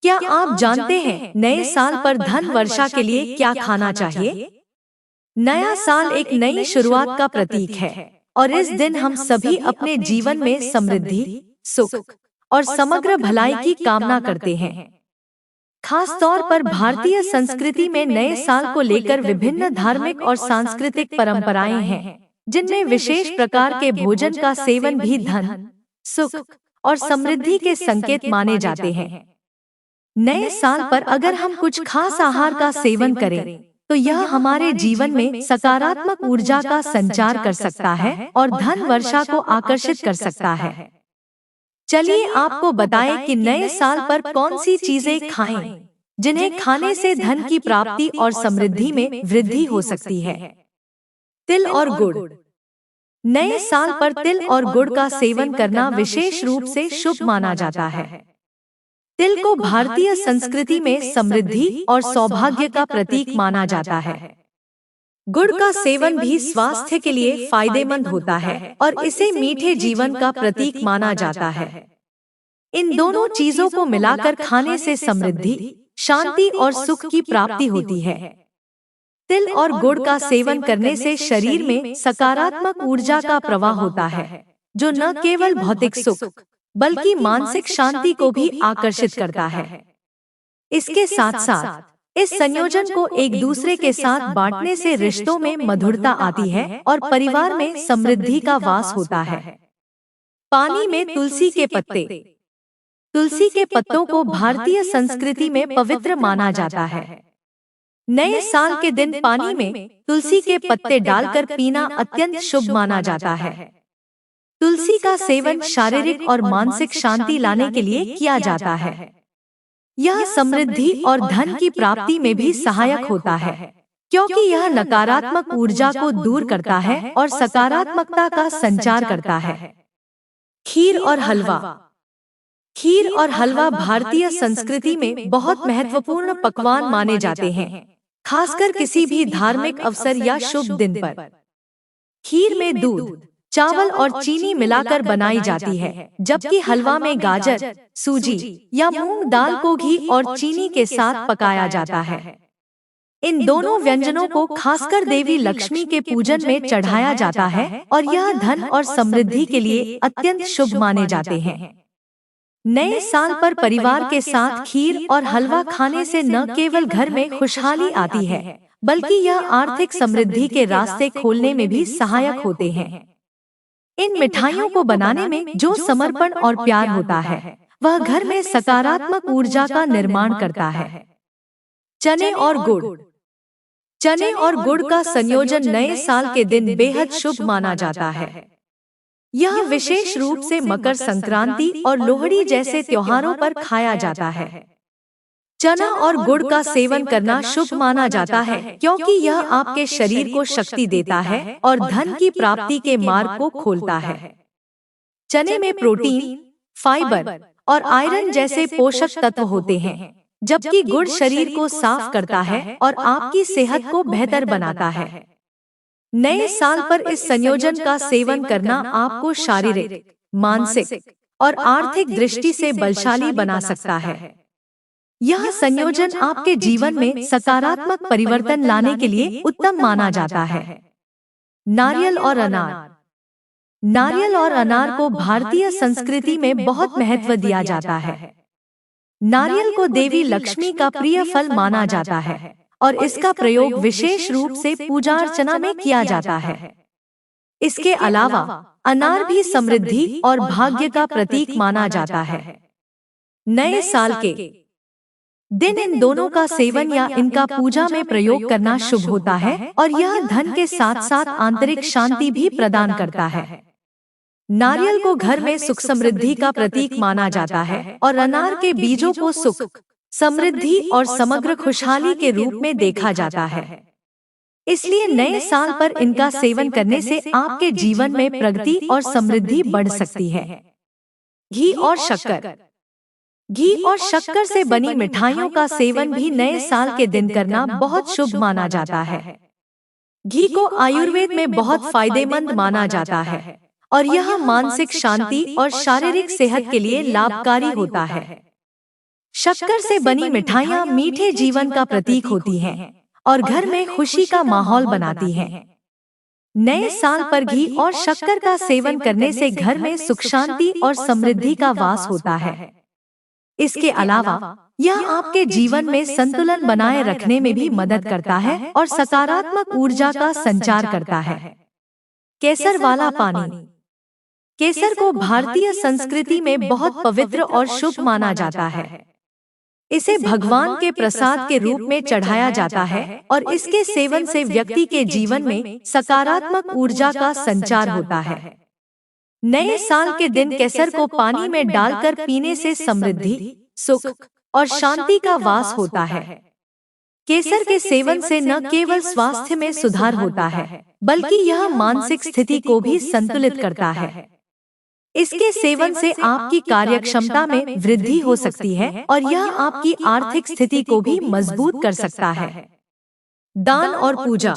क्या आप जानते हैं नए साल पर धन वर्षा के लिए क्या खाना चाहिए? नया साल एक नई शुरुआत का प्रतीक है और इस दिन हम सभी अपने जीवन में समृद्धि, सुख और समग्र भलाई की कामना करते हैं। खास तौर पर भारतीय संस्कृति में नए साल को लेकर विभिन्न धार्मिक और सांस्कृतिक परंपराएं हैं, जिनमें विशेष प्रकार के भोजन का सेवन भी धन, सुख और समृद्धि के संकेत माने जाते हैं। नए साल पर अगर हम कुछ खास आहार का सेवन करें, तो यह हमारे जीवन में सकारात्मक ऊर्जा का संचार कर सकता है और धन वर्षा को आकर्षित कर सकता है। चलिए आपको बताएं कि नए साल पर कौन सी चीजें खाएं, जिन्हें खाने से धन की प्राप्ति और समृद्धि में वृद्धि हो सकती है। तिल और गुड़। नए साल पर तिल और गुड़ का सेवन करना विशेष रूप से शुभ माना जाता है। तिल को भारतीय संस्कृति में समृद्धि और सौभाग्य का प्रतीक माना जाता है। गुड़ का सेवन भी स्वास्थ्य के लिए फायदेमंद होता है और इसे मीठे जीवन का प्रतीक माना जाता है। इन दोनों चीजों को मिलाकर खाने से समृद्धि, शांति और सुख की प्राप्ति होती है। तिल और गुड़ का सेवन करने से शरीर में सकारात्मक ऊर्जा का प्रवाह होता है, जो न केवल भौतिक सुख बल्कि मानसिक शांति को भी आकर्षित करता है। इसके साथ साथ इस संयोजन को एक दूसरे के साथ बांटने से रिश्तों में मधुरता आती है और परिवार में समृद्धि का वास होता है। पानी में तुलसी के पत्ते। तुलसी के पत्तों को भारतीय संस्कृति में पवित्र माना जाता है। नए साल के दिन पानी में तुलसी के पत्ते डालकर पीना अत्यंत शुभ माना जाता है। तुलसी का सेवन शारीरिक और मानसिक शांति लाने के लिए किया जाता है। यह समृद्धि और धन की प्राप्ति में भी सहायक होता है, क्योंकि यह नकारात्मक ऊर्जा को दूर करता है और सकारात्मकता का संचार करता है। खीर और हलवा। खीर और हलवा भारतीय संस्कृति में बहुत महत्वपूर्ण पकवान माने जाते हैं, खासकर किसी भी धार्मिक अवसर या शुभ दिन पर। खीर में दूध, चावल और चीनी मिलाकर बनाई जाती है, जबकि हलवा में गाजर, सूजी या मूंग दाल को घी और चीनी के साथ पकाया जाता है। इन दोनों व्यंजनों को खासकर देवी लक्ष्मी के पूजन में चढ़ाया जाता है और यह धन और समृद्धि के लिए अत्यंत शुभ माने जाते हैं। नए साल पर परिवार के साथ खीर और हलवा खाने से न केवल घर में खुशहाली आती है, बल्कि यह आर्थिक समृद्धि के रास्ते खोलने में भी सहायक होते हैं। इन मिठाइयों को बनाने में जो समर्पण और प्यार होता है, वह घर में सकारात्मक ऊर्जा का निर्माण करता है। चने और गुड़। चने और गुड़ का संयोजन नए साल के दिन बेहद शुभ माना जाता है। यह विशेष रूप से मकर संक्रांति और लोहड़ी जैसे त्योहारों पर खाया जाता है। चना और गुड़ का सेवन करना शुभ माना जाता है, क्योंकि यह आपके शरीर को शक्ति देता है और धन की प्राप्ति के मार्ग को खोलता है। चने में प्रोटीन, फाइबर और आयरन जैसे पोषक तत्व होते हैं, जबकि गुड़ शरीर को साफ करता है और आपकी सेहत को बेहतर बनाता है। नए साल पर इस संयोजन का सेवन करना आपको शारीरिक, मानसिक और आर्थिक दृष्टि से बलशाली बना सकता है। यह संयोजन आपके जीवन में सकारात्मक परिवर्तन लाने के लिए उत्तम माना जाता है। नारियल और अनार। नारियल और अनार को भारतीय संस्कृति में बहुत महत्व दिया जाता है। नारियल को देवी लक्ष्मी का प्रिय फल माना जाता है और इसका प्रयोग विशेष रूप से पूजा अर्चना में किया जाता है। इसके अलावा अनार भी समृद्धि और भाग्य का प्रतीक माना जाता है। नए साल के दिन इन दोनों का सेवन या इनका पूजा में प्रयोग करना शुभ होता है और यह धन के साथ साथ आंतरिक शांति भी प्रदान करता है। नारियल को घर में सुख समृद्धि का प्रतीक माना जाता है और अनार के बीजों को सुख, समृद्धि और समग्र खुशहाली के रूप में देखा जाता है। इसलिए नए साल पर इनका सेवन करने से आपके जीवन में प्रगति और समृद्धि बढ़ सकती है। घी और शक्कर। घी और शक्कर से बनी मिठाइयों का सेवन भी नए साल के दिन करना बहुत शुभ माना जाता है। घी को आयुर्वेद में बहुत फायदेमंद माना जाता है और यह मानसिक शांति और शारीरिक सेहत के लिए लाभकारी होता है। शक्कर से बनी मिठाइयाँ मीठे जीवन का प्रतीक होती हैं और घर में खुशी का माहौल बनाती हैं। नए साल पर घी और शक्कर का सेवन करने से घर में सुख शांति और समृद्धि का वास होता है। इसके अलावा यह आपके जीवन में संतुलन बनाए रखने में भी मदद करता है और सकारात्मक ऊर्जा का संचार करता है। केसर वाला पानी। केसर को भारतीय संस्कृति में बहुत पवित्र और शुभ माना जाता है। इसे भगवान के प्रसाद के रूप में चढ़ाया जाता है और इसके सेवन से व्यक्ति के जीवन में सकारात्मक ऊर्जा का संचार होता है। नए साल के दिन केसर को पानी में डालकर पीने से समृद्धि, सुख और शांति का वास होता है। केसर के सेवन से न केवल स्वास्थ्य में सुधार होता है, बल्कि यह मानसिक स्थिति को भी संतुलित करता है। इसके सेवन से आपकी कार्यक्षमता में वृद्धि हो सकती है और यह आपकी आर्थिक स्थिति को भी मजबूत कर सकता है। दान और पूजा।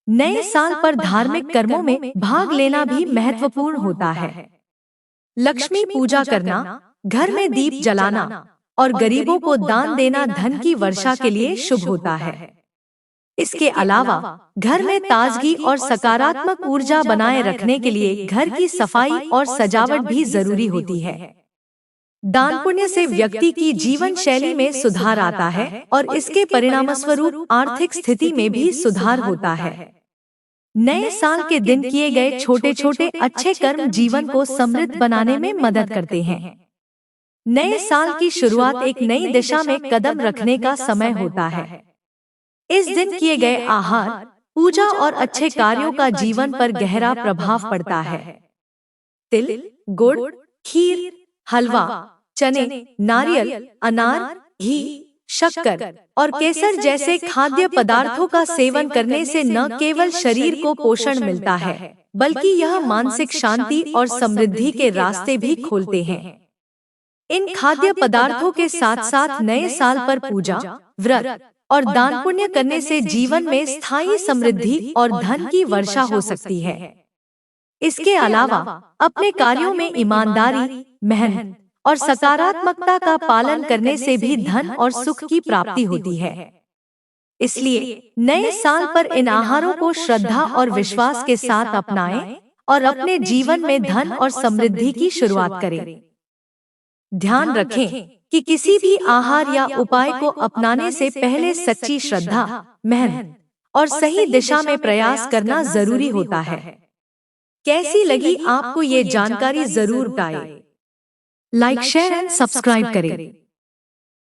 नए साल पर धार्मिक कर्मों में भाग लेना भी महत्वपूर्ण होता है। लक्ष्मी पूजा करना, घर में दीप जलाना और गरीबों को दान देना धन की वर्षा के लिए शुभ होता है। इसके अलावा घर में ताजगी और सकारात्मक ऊर्जा बनाए रखने के लिए घर की सफाई और सजावट भी जरूरी होती है। दान पुण्य से व्यक्ति की जीवन शैली में सुधार आता है और इसके परिणामस्वरूप आर्थिक स्थिति में भी सुधार होता है। नए साल के दिन किए गए छोटे छोटे अच्छे कर्म जीवन को समृद्ध बनाने में मदद करते हैं। नए साल की शुरुआत एक नई दिशा में कदम रखने का समय होता है। इस दिन किए गए आहार, पूजा और अच्छे कार्यों का जीवन पर गहरा प्रभाव पड़ता है। तिल, गुड़, खीर, हलवा, चने, नारियल, अनार, घी, शक्कर और केसर जैसे खाद्य पदार्थों का सेवन करने से न केवल शरीर को पोषण मिलता है, बल्कि यह मानसिक शांति और समृद्धि के रास्ते भी खोलते हैं। इन खाद्य पदार्थों के साथ साथ नए साल पर पूजा, व्रत और दान पुण्य करने से जीवन में स्थायी समृद्धि और धन की वर्षा हो सकती है। इसके अलावा अपने कार्यों में ईमानदारी, मेहनत और सकारात्मकता का पालन करने से भी धन और सुख की प्राप्ति होती है। इसलिए नए साल पर इन आहारों को श्रद्धा और विश्वास के साथ अपनाएं और अपने जीवन में धन और समृद्धि की शुरुआत करें। ध्यान रखें कि किसी भी आहार या उपाय को अपनाने से पहले सच्ची श्रद्धा, मेहनत और सही दिशा में प्रयास करना जरूरी होता है। कैसी लगी आपको ये जानकारी जरूर बताएं। लाइक, शेयर एंड सब्सक्राइब करें।